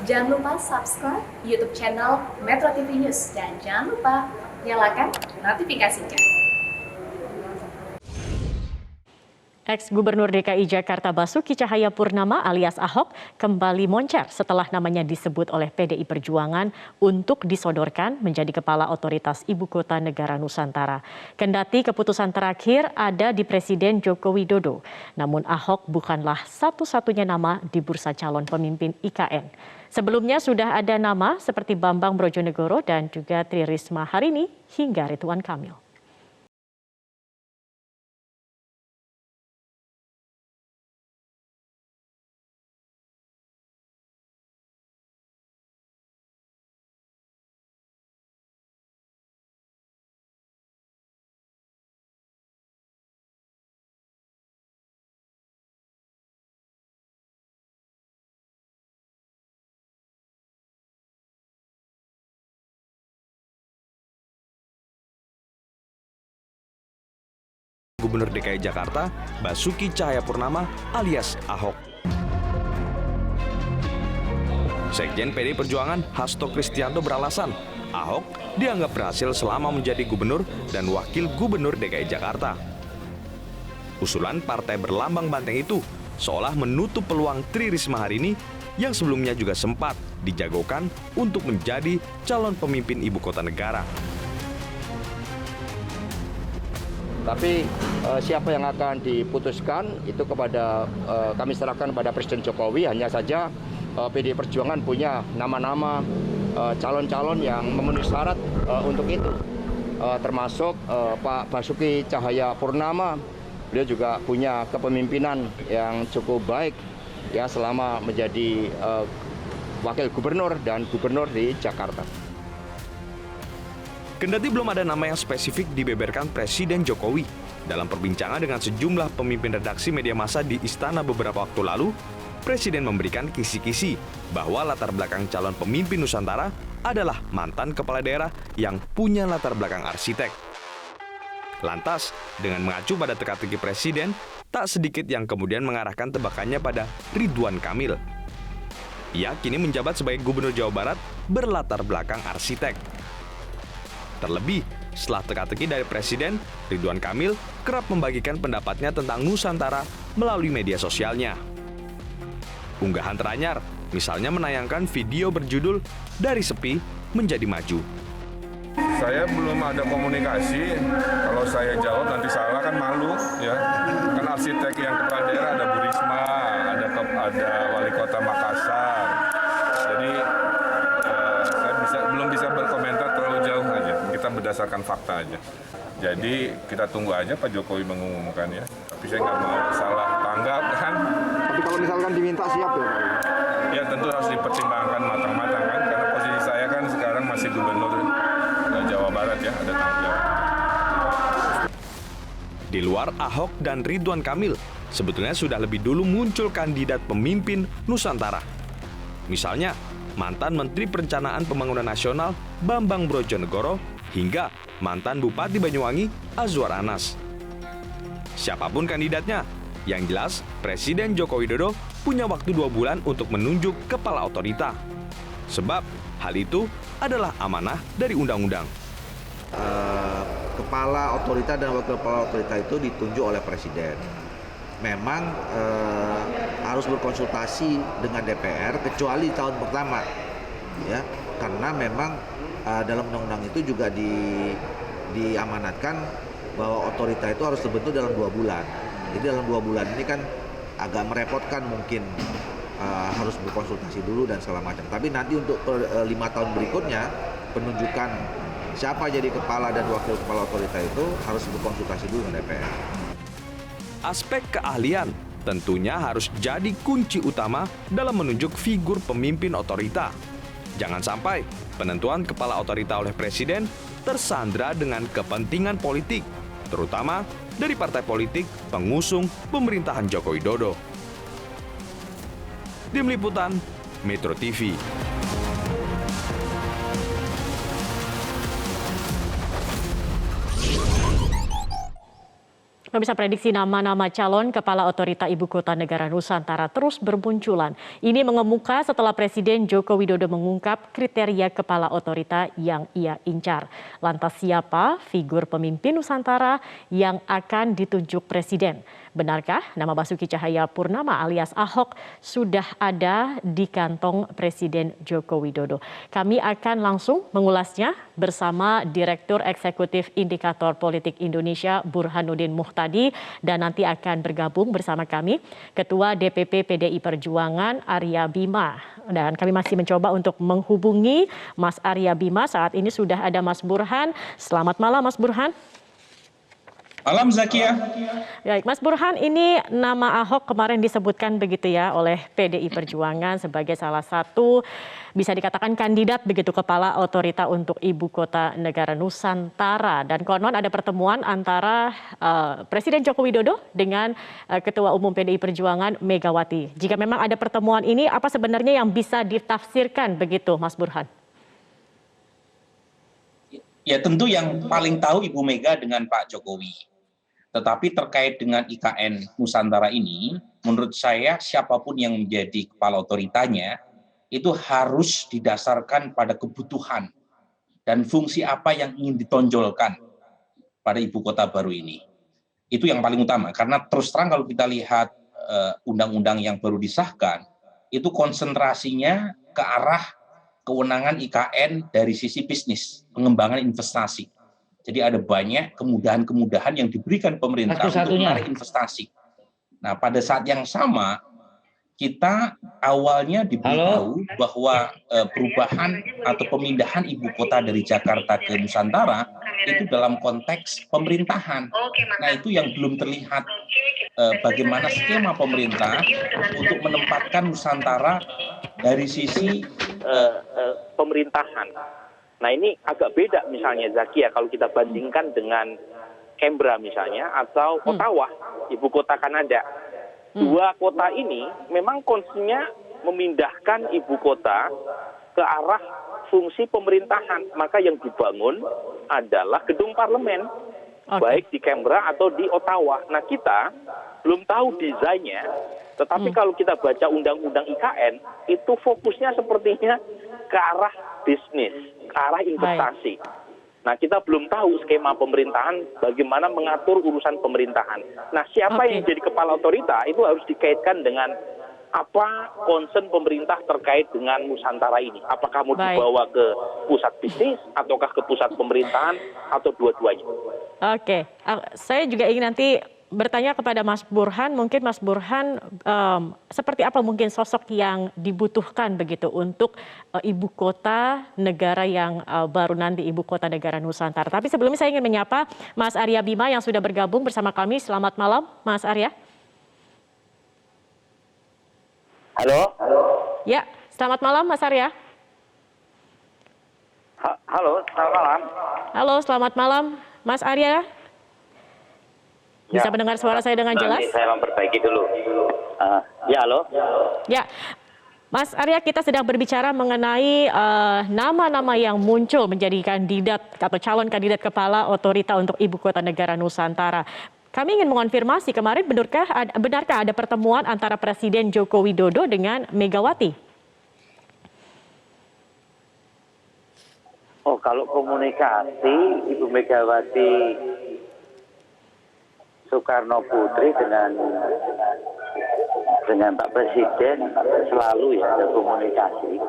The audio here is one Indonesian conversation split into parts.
Jangan lupa subscribe YouTube channel Metro TV News dan jangan lupa nyalakan notifikasinya. Ex-Gubernur DKI Jakarta Basuki Cahayapurnama alias Ahok kembali moncer setelah namanya disebut oleh PDI Perjuangan untuk disodorkan menjadi Kepala Otoritas Ibu Kota Negara Nusantara. Kendati keputusan terakhir ada di Presiden Joko Widodo, namun Ahok bukanlah satu-satunya nama di bursa calon pemimpin IKN. Sebelumnya sudah ada nama seperti Bambang Brojonegoro dan juga Tri Risma Harini hingga Ridwan Kamil. Gubernur DKI Jakarta Basuki Cahayapurnama alias Ahok. Sekjen PDI Perjuangan Hasto Kristianto beralasan Ahok dianggap berhasil selama menjadi gubernur dan wakil gubernur DKI Jakarta. Usulan partai berlambang banteng itu seolah menutup peluang Tri Risma Harini yang sebelumnya juga sempat dijagokan untuk menjadi calon pemimpin ibu kota negara. Tapi siapa yang akan diputuskan itu kami serahkan kepada Presiden Jokowi. Hanya saja PDI Perjuangan punya nama-nama calon-calon yang memenuhi syarat untuk itu. Termasuk Pak Basuki Cahayapurnama. Beliau juga punya kepemimpinan yang cukup baik ya selama menjadi wakil gubernur dan gubernur di Jakarta. Kendati belum ada nama yang spesifik dibeberkan Presiden Jokowi, dalam perbincangan dengan sejumlah pemimpin redaksi media massa di Istana beberapa waktu lalu, Presiden memberikan kisi-kisi bahwa latar belakang calon pemimpin Nusantara adalah mantan kepala daerah yang punya latar belakang arsitek. Lantas, dengan mengacu pada teka-teki Presiden, tak sedikit yang kemudian mengarahkan tebakannya pada Ridwan Kamil. Ia kini menjabat sebagai Gubernur Jawa Barat berlatar belakang arsitek. Terlebih, setelah teka-teki dari Presiden, Ridwan Kamil kerap membagikan pendapatnya tentang Nusantara melalui media sosialnya. Unggahan teranyar, misalnya menayangkan video berjudul Dari Sepi Menjadi Maju. Saya belum ada komunikasi, kalau saya jawab nanti salah kan malu ya. Kan arsitek yang kepala daerah ada Bu Risma, ada Wali Kota Makassar. Jadi saya belum bisa berkomentar terlalu jauh aja. Kita berdasarkan fakta aja. Jadi kita tunggu aja Pak Jokowi mengumumkan ya. Tapi saya nggak mau salah tanggap kan. Tapi kalau misalkan diminta siap ya Pak? Ya tentu harus dipertimbangkan matang-matang kan. Karena posisi saya kan sekarang masih gubernur Jawa Barat ya, ada tanggung jawab. Di luar Ahok dan Ridwan Kamil, sebetulnya sudah lebih dulu muncul kandidat pemimpin Nusantara. Misalnya, mantan Menteri Perencanaan Pembangunan Nasional Bambang Brojonegoro hingga mantan Bupati Banyuwangi Azwar Anas. Siapapun kandidatnya, yang jelas Presiden Joko Widodo punya waktu 2 bulan untuk menunjuk kepala otorita. Sebab hal itu adalah amanah dari undang-undang. Kepala otorita dan wakil kepala otorita itu ditunjuk oleh Presiden. Memang harus berkonsultasi dengan DPR kecuali tahun pertama, ya, karena memang dalam undang-undang itu juga diamanatkan bahwa otorita itu harus terbentuk dalam 2 bulan. Jadi dalam 2 bulan ini kan agak merepotkan mungkin. Harus berkonsultasi dulu dan segala macam. Tapi nanti untuk 5 tahun berikutnya penunjukan siapa jadi kepala dan wakil kepala otorita itu harus berkonsultasi dulu dengan DPR. Aspek keahlian tentunya harus jadi kunci utama dalam menunjuk figur pemimpin otorita. Jangan sampai penentuan kepala otorita oleh Presiden tersandra dengan kepentingan politik, terutama dari partai politik pengusung pemerintahan Joko Widodo. Tim Liputan Metro TV. Pemirsa, prediksi nama-nama calon kepala otorita ibu kota negara Nusantara terus bermunculan. Ini mengemuka setelah Presiden Joko Widodo mengungkap kriteria kepala otorita yang ia incar. Lantas siapa figur pemimpin Nusantara yang akan ditunjuk Presiden? Benarkah nama Basuki Cahayapurnama alias Ahok sudah ada di kantong Presiden Joko Widodo? Kami akan langsung mengulasnya bersama Direktur Eksekutif Indikator Politik Indonesia Burhanuddin Muhtadi, dan nanti akan bergabung bersama kami Ketua DPP PDI Perjuangan Arya Bima. Dan kami masih mencoba untuk menghubungi Mas Arya Bima. Saat ini sudah ada Mas Burhan. Selamat malam Mas Burhan. Malam Zakia. Baik, Mas Burhan, ini nama Ahok kemarin disebutkan begitu ya oleh PDI Perjuangan sebagai salah satu bisa dikatakan kandidat begitu kepala otorita untuk ibu kota negara Nusantara. Dan konon ada pertemuan antara Presiden Joko Widodo dengan Ketua Umum PDI Perjuangan Megawati. Jika memang ada pertemuan ini, apa sebenarnya yang bisa ditafsirkan begitu Mas Burhan? Ya tentu yang paling tahu Ibu Mega dengan Pak Jokowi. Tetapi terkait dengan IKN Nusantara ini, menurut saya siapapun yang menjadi kepala otoritanya itu harus didasarkan pada kebutuhan dan fungsi apa yang ingin ditonjolkan pada ibu kota baru ini. Itu yang paling utama, karena terus terang kalau kita lihat undang-undang yang baru disahkan, itu konsentrasinya ke arah kewenangan IKN dari sisi bisnis, pengembangan investasi. Jadi ada banyak kemudahan-kemudahan yang diberikan pemerintah untuk menarik investasi. Nah, pada saat yang sama, kita awalnya diberitahu bahwa perubahan atau pemindahan ibu kota dari Jakarta ke Nusantara itu dalam konteks pemerintahan. Nah, itu yang belum terlihat bagaimana skema pemerintah untuk menempatkan Nusantara dari sisi pemerintahan. Nah, ini agak beda misalnya Zakia kalau kita bandingkan dengan Canberra misalnya atau Ottawa, ibu kota Kanada. Dua kota ini memang konsepnya memindahkan ibu kota ke arah fungsi pemerintahan. Maka yang dibangun adalah gedung parlemen, baik di Canberra atau di Ottawa. Nah, kita belum tahu desainnya, tetapi kalau kita baca undang-undang IKN, itu fokusnya sepertinya ke arah bisnis, ke arah investasi. Nah, kita belum tahu skema pemerintahan, bagaimana mengatur urusan pemerintahan. Nah, siapa yang jadi kepala otorita itu harus dikaitkan dengan apa concern pemerintah terkait dengan Nusantara ini. Apakah mau dibawa ke pusat bisnis, ataukah ke pusat pemerintahan, atau dua-duanya. Oke, saya juga ingin nanti bertanya kepada Mas Burhan, mungkin Mas Burhan seperti apa mungkin sosok yang dibutuhkan begitu untuk ibu kota negara yang baru nanti, ibu kota negara Nusantara. Tapi sebelumnya saya ingin menyapa Mas Arya Bima yang sudah bergabung bersama kami. Selamat malam Mas Arya. Halo. Ya, selamat malam Mas Arya. Halo, selamat malam. Halo, selamat malam Mas Arya. Bisa mendengar suara saya dengan jelas? Nanti saya memperbaiki dulu. Ya, halo. Ya, Mas Arya, kita sedang berbicara mengenai nama-nama yang muncul menjadi kandidat atau calon kandidat kepala otorita untuk ibu kota negara Nusantara. Kami ingin mengonfirmasi kemarin benarkah ada pertemuan antara Presiden Joko Widodo dengan Megawati? Oh, kalau komunikasi Ibu Megawati Soekarno Putri dengan Pak Presiden selalu ya ada komunikasi.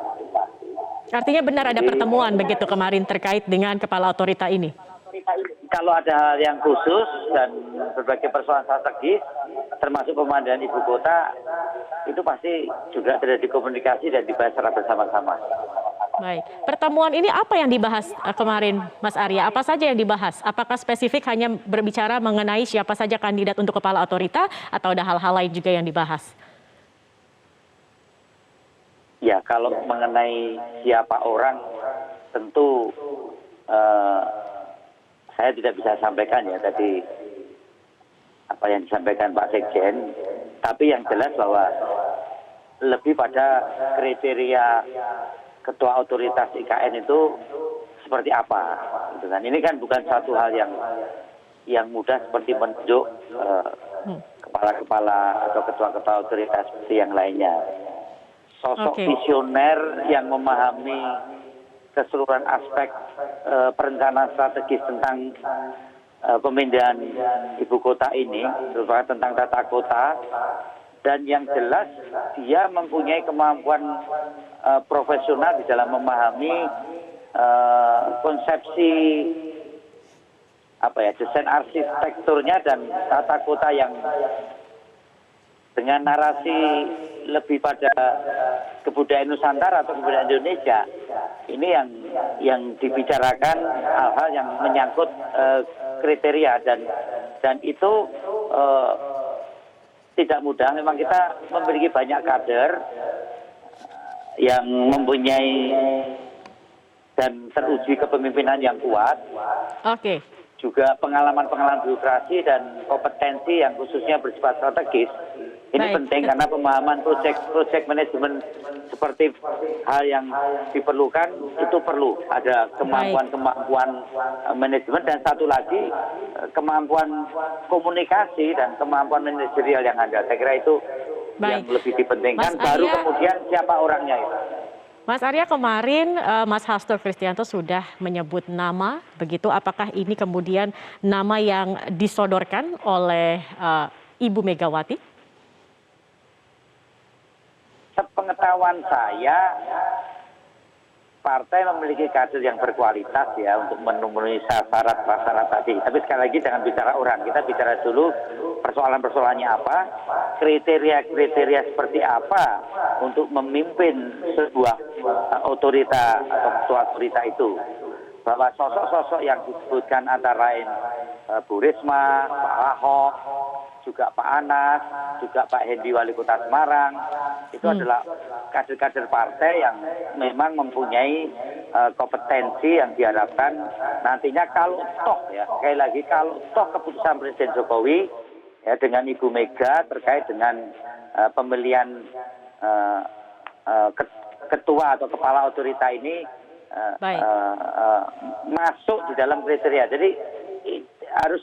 Artinya benar ada pertemuan begitu kemarin terkait dengan kepala otorita ini? Kalau ada hal yang khusus dan berbagai persoalan strategis, termasuk pemandangan ibu kota, itu pasti juga terjadi komunikasi dan dibahas secara bersama-sama. Baik, pertemuan ini apa yang dibahas kemarin Mas Arya? Apa saja yang dibahas? Apakah spesifik hanya berbicara mengenai siapa saja kandidat untuk kepala otorita atau ada hal-hal lain juga yang dibahas? Ya, kalau mengenai siapa orang tentu saya tidak bisa sampaikan ya tadi apa yang disampaikan Pak Sekjen, tapi yang jelas bahwa lebih pada kriteria ketua otoritas IKN itu seperti apa, gitu kan. Ini kan bukan suatu hal yang yang mudah seperti menunjuk kepala-kepala atau ketua-ketua otoritas seperti yang lainnya. Sosok visioner yang memahami keseluruhan aspek perencanaan strategis tentang pemindahan ibu kota ini, terutama tentang tata kota, dan yang jelas dia mempunyai kemampuan profesional di dalam memahami konsepsi desain arsitekturnya dan tata kota yang dengan narasi lebih pada kebudayaan Nusantara atau kebudayaan Indonesia. Ini yang dibicarakan hal-hal yang menyangkut kriteria dan itu tidak mudah. Memang kita memiliki banyak kader yang mempunyai dan teruji kepemimpinan yang kuat. Juga pengalaman-pengalaman birokrasi dan kompetensi yang khususnya bersifat strategis. Ini penting karena pemahaman proyek manajemen seperti hal yang diperlukan itu perlu ada kemampuan manajemen dan satu lagi kemampuan komunikasi dan kemampuan manajerial yang ada. Saya kira itu yang lebih dipentingkan. Baru kemudian siapa orangnya itu. Mas Arya, kemarin Mas Hasto Kristianto sudah menyebut nama, begitu. Apakah ini kemudian nama yang disodorkan oleh Ibu Megawati? Sepengetahuan saya, partai memiliki kader yang berkualitas ya untuk memenuhi syarat-syarat tadi. Tapi sekali lagi jangan bicara orang, kita bicara dulu persoalan-persoalannya apa, kriteria-kriteria seperti apa untuk memimpin sebuah otorita atau ketua otorita itu. Bahwa sosok-sosok yang disebutkan antara lain Bu Risma, Pak Ahok, juga Pak Anas, juga Pak Hendi Wali Kota Semarang, itu adalah kader-kader partai yang memang mempunyai kompetensi yang diharapkan nantinya kalau toh ya, sekali lagi kalau toh keputusan Presiden Jokowi ya dengan Ibu Mega terkait dengan pemilihan ketua atau kepala otorita ini masuk di dalam kriteria. Jadi harus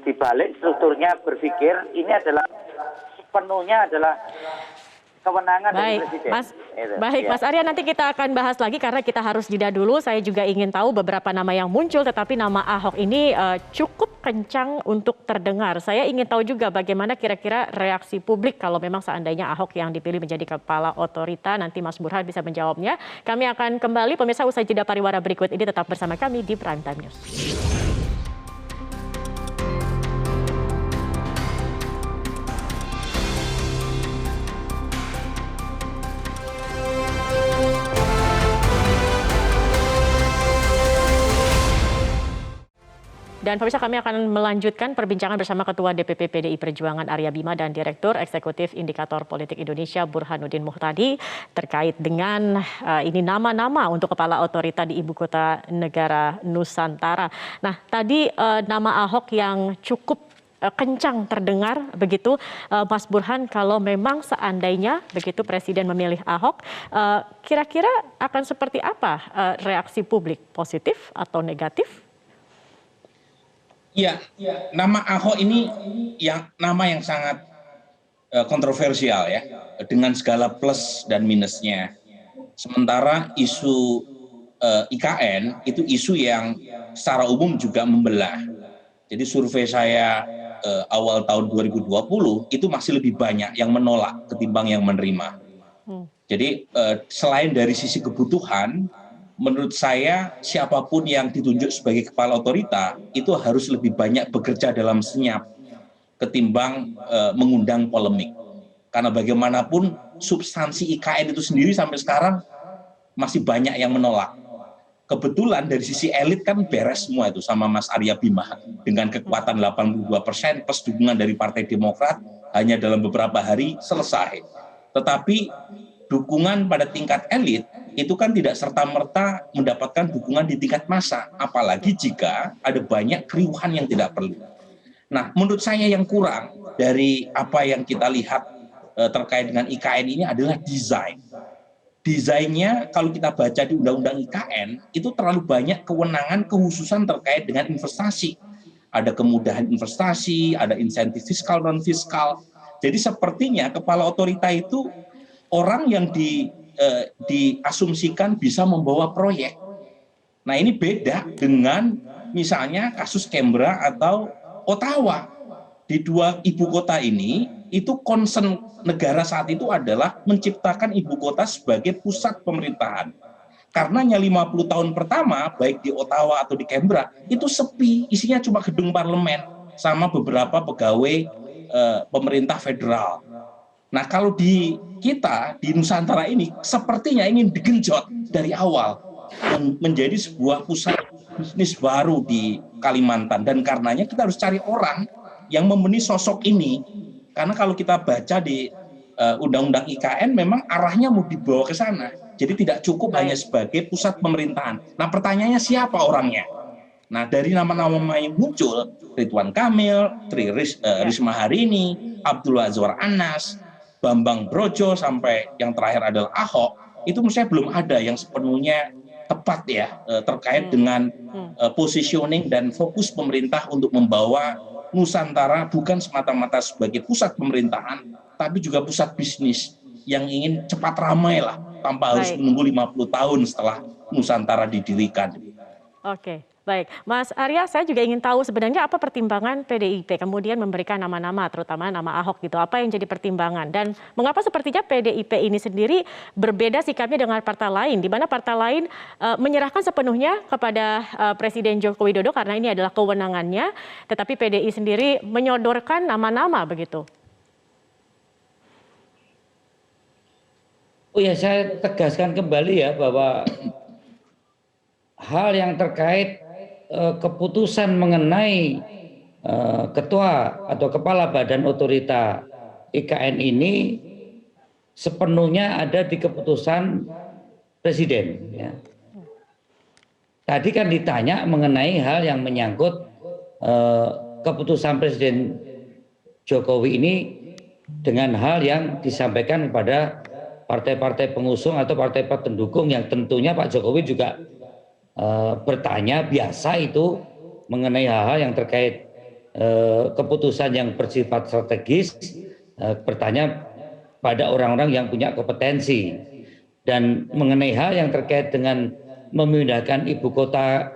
dibalik strukturnya berpikir ini adalah sepenuhnya adalah kewenangan dari Presiden. Mas Arya, nanti kita akan bahas lagi karena kita harus jeda dulu. Saya juga ingin tahu beberapa nama yang muncul, tetapi nama Ahok ini cukup kencang untuk terdengar. Saya ingin tahu juga bagaimana kira-kira reaksi publik kalau memang seandainya Ahok yang dipilih menjadi kepala otorita. Nanti Mas Burhan bisa menjawabnya. Kami akan kembali, pemirsa, usai jeda pariwara berikut ini. Tetap bersama kami di Prime Time News. Dan pemirsa, kami akan melanjutkan perbincangan bersama Ketua DPP PDI Perjuangan Arya Bima dan Direktur Eksekutif Indikator Politik Indonesia Burhanuddin Muhtadi terkait dengan ini nama-nama untuk kepala otorita di Ibu Kota Negara Nusantara. Nah, tadi nama Ahok yang cukup kencang terdengar begitu, Mas Burhan, kalau memang seandainya begitu Presiden memilih Ahok, kira-kira akan seperti apa reaksi publik, positif atau negatif? Ya, nama Ahok ini nama yang sangat kontroversial ya, dengan segala plus dan minusnya. Sementara isu IKN itu isu yang secara umum juga membelah. Jadi survei saya awal tahun 2020 itu masih lebih banyak yang menolak ketimbang yang menerima. Jadi selain dari sisi kebutuhan, menurut saya siapapun yang ditunjuk sebagai kepala otorita itu harus lebih banyak bekerja dalam senyap ketimbang mengundang polemik. Karena bagaimanapun substansi IKN itu sendiri sampai sekarang masih banyak yang menolak. Kebetulan dari sisi elit kan beres semua itu sama Mas Arya Bima dengan kekuatan 82% plus dukungan dari Partai Demokrat hanya dalam beberapa hari selesai. Tetapi dukungan pada tingkat elit itu kan tidak serta-merta mendapatkan dukungan di tingkat massa, apalagi jika ada banyak keriuhan yang tidak perlu. Nah, menurut saya yang kurang dari apa yang kita lihat terkait dengan IKN ini adalah desain desainnya kalau kita baca di Undang-Undang IKN itu terlalu banyak kewenangan khususan terkait dengan investasi. Ada kemudahan investasi, ada insentif fiskal non fiskal. Jadi sepertinya kepala otorita itu orang yang diasumsikan bisa membawa proyek. Nah ini beda dengan misalnya kasus Canberra atau Ottawa. Di dua ibu kota ini, itu concern negara saat itu adalah menciptakan ibu kota sebagai pusat pemerintahan. Karenanya 50 tahun pertama, baik di Ottawa atau di Canberra, itu sepi, isinya cuma gedung parlemen sama beberapa pegawai pemerintah federal. Nah kalau di kita, di Nusantara ini, sepertinya ingin digenjot dari awal, menjadi sebuah pusat bisnis baru di Kalimantan. Dan karenanya kita harus cari orang yang memenuhi sosok ini. Karena kalau kita baca di Undang-Undang IKN memang arahnya mau dibawa ke sana. Jadi tidak cukup hanya sebagai pusat pemerintahan. Nah pertanyaannya siapa orangnya? Nah dari nama-nama yang muncul, Ridwan Kamil, Risma Harini, Abdul Azwar Anas, Bambang Brojo, sampai yang terakhir adalah Ahok, itu menurut saya belum ada yang sepenuhnya tepat ya terkait dengan positioning dan fokus pemerintah untuk membawa Nusantara bukan semata-mata sebagai pusat pemerintahan, tapi juga pusat bisnis yang ingin cepat ramai lah, tanpa harus menunggu 50 tahun setelah Nusantara didirikan. Oke, baik. Mas Arya, saya juga ingin tahu sebenarnya apa pertimbangan PDIP kemudian memberikan nama-nama, terutama nama Ahok gitu. Apa yang jadi pertimbangan? Dan mengapa sepertinya PDIP ini sendiri berbeda sikapnya dengan partai lain, di mana partai lain menyerahkan sepenuhnya kepada Presiden Joko Widodo karena ini adalah kewenangannya, tetapi PDI sendiri menyodorkan nama-nama begitu. Oh ya, saya tegaskan kembali ya bahwa hal yang terkait keputusan mengenai ketua atau kepala badan otorita IKN ini sepenuhnya ada di keputusan presiden. Ya. Tadi kan ditanya mengenai hal yang menyangkut keputusan Presiden Jokowi ini dengan hal yang disampaikan kepada partai-partai pengusung atau partai pendukung yang tentunya Pak Jokowi juga bertanya biasa itu mengenai hal-hal yang terkait keputusan yang bersifat strategis, bertanya pada orang-orang yang punya kompetensi. Dan mengenai hal yang terkait dengan memindahkan ibu kota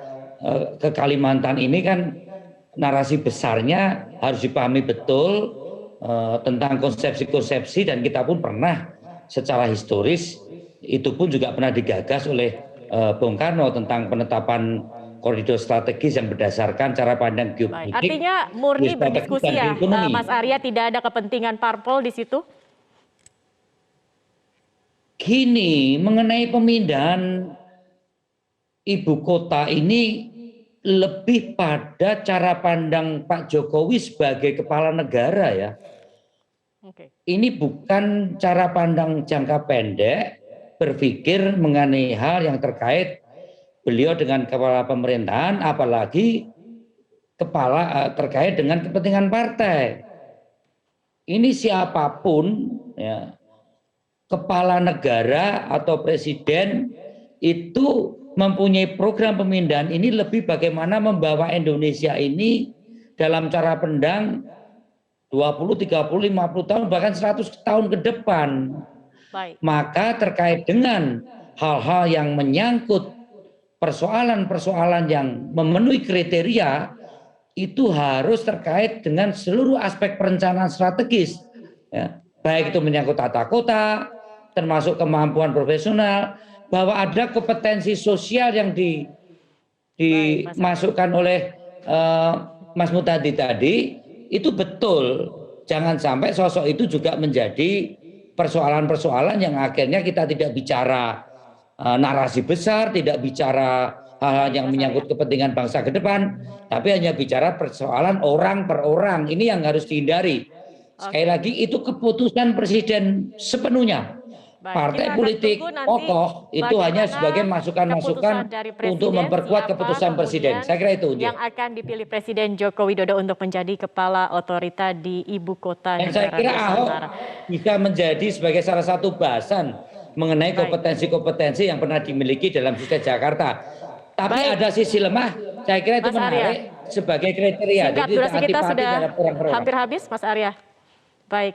ke Kalimantan ini kan narasi besarnya harus dipahami betul tentang konsepsi-konsepsi, dan kita pun pernah secara historis itu pun juga pernah digagas oleh Bung Karno tentang penetapan koridor strategis yang berdasarkan cara pandang geopolitik. Artinya murni berdiskusi ya, Mas Arya, tidak ada kepentingan parpol di situ? Gini, mengenai pemindahan ibu kota ini lebih pada cara pandang Pak Jokowi sebagai kepala negara ya. Ini bukan cara pandang jangka pendek berpikir mengenai hal yang terkait beliau dengan kepala pemerintahan, apalagi terkait dengan kepentingan partai. Ini siapapun ya, kepala negara atau presiden itu mempunyai program pemindahan ini lebih bagaimana membawa Indonesia ini dalam cara pandang 20, 30, 50 tahun, bahkan 100 tahun ke depan. Baik. Maka terkait dengan hal-hal yang menyangkut persoalan-persoalan yang memenuhi kriteria, itu harus terkait dengan seluruh aspek perencanaan strategis. Ya. Baik itu menyangkut tata kota, termasuk kemampuan profesional, bahwa ada kompetensi sosial yang dimasukkan oleh Mas Mutadi tadi, itu betul. Jangan sampai sosok itu juga menjadi persoalan-persoalan yang akhirnya kita tidak bicara narasi besar, tidak bicara hal-hal yang menyangkut kepentingan bangsa ke depan, tapi hanya bicara persoalan orang per orang. Ini yang harus dihindari. Sekali lagi itu keputusan presiden sepenuhnya. Baik, partai politik kokoh itu hanya sebagai masukan-masukan untuk memperkuat keputusan presiden. Saya kira itu yang akan dipilih Presiden Joko Widodo untuk menjadi kepala otorita di ibu kota negara. Saya kira Ahok bisa menjadi sebagai salah satu bahasan mengenai kompetensi-kompetensi yang pernah dimiliki dalam Suksesor Jakarta. Tapi ada sisi lemah, saya kira itu Mas Arya, menarik sebagai kriteria. singkat, Jadi durasi kita antipati sudah terhadap orang-orang. hampir habis, Mas Arya. Baik.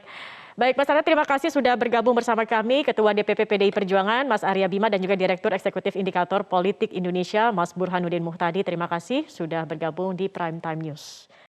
Baik, Mas Arya, terima kasih sudah bergabung bersama kami, Ketua DPP PDI Perjuangan, Mas Arya Bima, dan juga Direktur Eksekutif Indikator Politik Indonesia, Mas Burhanuddin Muhtadi. Terima kasih sudah bergabung di Prime Time News.